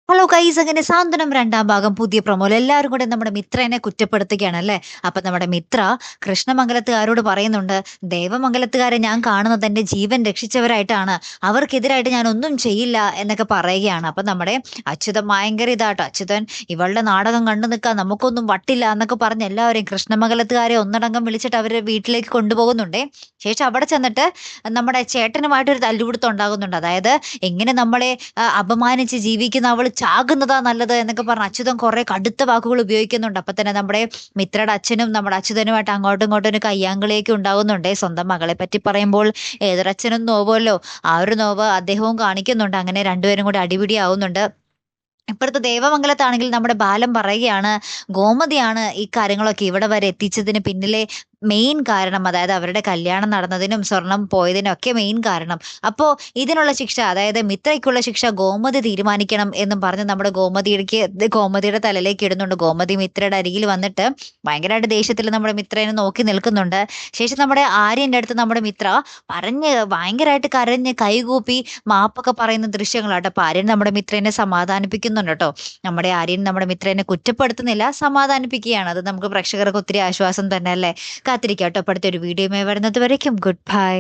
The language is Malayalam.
ഹലോ ഗൈസ്, അങ്ങനെ സാന്ത്വനം രണ്ടാം ഭാഗം പുതിയ പ്രൊമോയിൽ എല്ലാവരും കൂടെ നമ്മുടെ മിത്രനെ കുറ്റപ്പെടുത്തുകയാണ് അല്ലേ. അപ്പൊ നമ്മുടെ മിത്ര കൃഷ്ണമംഗലത്തുകാരോട് പറയുന്നുണ്ട്, ദേവമംഗലത്തുകാരെ ഞാൻ കാണുന്നത് എന്റെ ജീവൻ രക്ഷിച്ചവരായിട്ടാണ്, അവർക്കെതിരായിട്ട് ഞാൻ ഒന്നും ചെയ്യില്ല എന്നൊക്കെ പറയുകയാണ്. അപ്പൊ നമ്മുടെ അച്യുതൻ ഭയങ്കര ഇതാട്ടോ, അച്യുതൻ ഇവളുടെ നാടകം കണ്ടു നിൽക്കാൻ നമുക്കൊന്നും വട്ടില്ല എന്നൊക്കെ പറഞ്ഞ് എല്ലാവരെയും കൃഷ്ണമംഗലത്തുകാരെ ഒന്നടങ്കം വിളിച്ചിട്ട് അവരുടെ വീട്ടിലേക്ക് കൊണ്ടുപോകുന്നുണ്ടേ. ശേഷം അവിടെ ചെന്നിട്ട് നമ്മുടെ ചേട്ടനുമായിട്ടൊരു തല്ലുപിടുത്തം ഉണ്ടാകുന്നുണ്ട്. അതായത് എങ്ങനെ നമ്മളെ അപമാനിച്ച് ജീവിക്കുന്ന അവള് ചാകുന്നതാ നല്ലത് എന്നൊക്കെ പറഞ്ഞ് അച്യുതൻ കുറെ കടുത്ത വാക്കുകൾ ഉപയോഗിക്കുന്നുണ്ട്. അപ്പൊ തന്നെ നമ്മുടെ മിത്രയുടെ അച്ഛനും നമ്മുടെ അച്യുതനുമായിട്ട് അങ്ങോട്ടും ഇങ്ങോട്ടും ഒരു കയ്യാങ്കളിയൊക്കെ ഉണ്ടാകുന്നുണ്ട്. സ്വന്തം മകളെ പറ്റി പറയുമ്പോൾ ഏതൊരച്ഛനും നോവുമല്ലോ, ആ ഒരു നോവ് അദ്ദേഹവും കാണിക്കുന്നുണ്ട്. അങ്ങനെ രണ്ടുപേരും കൂടി അടിപിടി ആവുന്നുണ്ട്. ഇപ്പുറത്തെ ദേവമംഗലത്താണെങ്കിൽ നമ്മുടെ ബാലൻ പറയുകയാണ്, ഗോമതിയാണ് ഈ കാര്യങ്ങളൊക്കെ ഇവിടെ വരെ എത്തിച്ചതിന് പിന്നിലെ മെയിൻ കാരണം. അതായത് അവരുടെ കല്യാണം നടന്നതിനും സ്വർണം പോയതിനും ഒക്കെ മെയിൻ കാരണം. അപ്പോ ഇതിനുള്ള ശിക്ഷ, അതായത് മിത്രയ്ക്കുള്ള ശിക്ഷ ഗോമതി തീരുമാനിക്കണം എന്നും പറഞ്ഞ് നമ്മുടെ ഗോമതിയുടെ തലയിലേക്ക് ഇടുന്നുണ്ട്. ഗോമതി മിത്രയുടെ അരികിൽ വന്നിട്ട് ഭയങ്കരമായിട്ട് ദേഷ്യത്തിൽ നമ്മുടെ മിത്രനെ നോക്കി നിൽക്കുന്നുണ്ട്. ശേഷം നമ്മുടെ ആര്യന്റെ അടുത്ത് നമ്മുടെ മിത്ര ഭയങ്കരമായിട്ട് കരഞ്ഞ് കൈകൂപ്പി മാപ്പൊക്കെ പറയുന്ന ദൃശ്യങ്ങളാട്ടോ. അപ്പൊ ആര്യൻ നമ്മുടെ മിത്രനെ സമാധാനിപ്പിക്കുന്നുണ്ട് കേട്ടോ. നമ്മുടെ ആര്യൻ നമ്മുടെ മിത്രനെ കുറ്റപ്പെടുത്തുന്നില്ല, സമാധാനിപ്പിക്കുകയാണ്. അത് നമുക്ക് പ്രേക്ഷകർക്ക് ഒത്തിരി ആശ്വാസം തന്നെ അല്ലേ. കാത്തിരിക്കാം കേട്ടോ. അടുത്തൊരു വീഡിയോയുമായി വരുന്നത് വരയ്ക്കും ഗുഡ് ബൈ.